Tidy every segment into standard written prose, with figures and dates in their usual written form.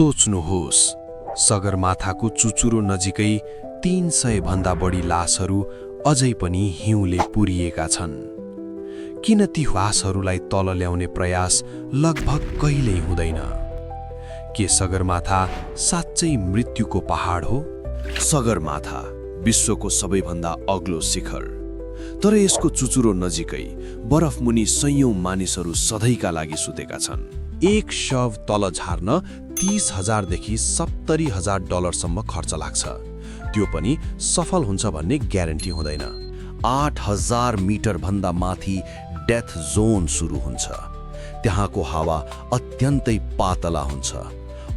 सोच्नुहोस्, सगरमाथाको चुचुरो नजिकै 300 भन्दा बढी लासहरू अझै पनि हिउँले पुरिएका छन्। किन ती लासहरूलाई तल ल्याउने प्रयास लगभग कहिल्यै हुँदैन? के सगरमाथा साँच्चै मृत्युको पहाड हो? सगरमाथा विश्वको सबैभन्दा अग्लो शिखर, तर यसको चुचुरो नजिकै बरफमुनि सयौं मानिसहरू सधैँका लागि सुतेका छन्। एक शव तल झार्न 30,000 देखि 70,000 डलरसम्म खर्च लाग्छ। त्यो पनि सफल हुन्छ भन्ने ग्यारेन्टी हुँदैन। 8,000 मिटर भन्दा माथि डेथ जोन सुरु हुन्छ। त्यहाँको हावा अत्यन्तै पातला हुन्छ।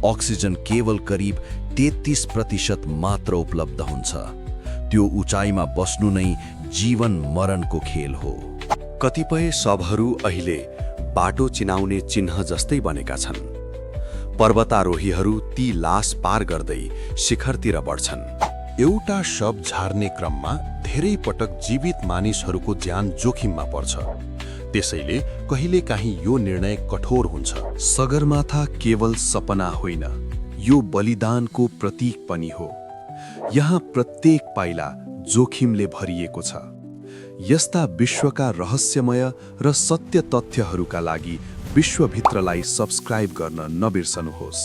अक्सिजन केवल करिब 33% मात्र उपलब्ध हुन्छ। त्यो उचाइमा बस्नु नै जीवन मरणको खेल हो। कतिपय शवहरू अहिले बाटो चिनाउने चिन्ह जस्तै बनेका छन्। पर्वतारोहीहरू ती लास पार गर्दै शिखरतिर बढ्छन्। एउटा शव झार्ने क्रममा धेरै पटक जीवित मानिसहरूको ज्यान जोखिममा पर्छ। त्यसैले कहिलेकाहीँ यो निर्णय कठोर हुन्छ। सगरमाथा केवल सपना होइन, यो बलिदानको प्रतीक पनि हो। यहाँ प्रत्येक पाइला जोखिमले भरिएको छ। यस्ता विश्वका रहस्यमय र सत्य तथ्यहरूका लागि विश्वभित्रलाई सब्स्क्राइब गर्न नबिर्सनुहोस्।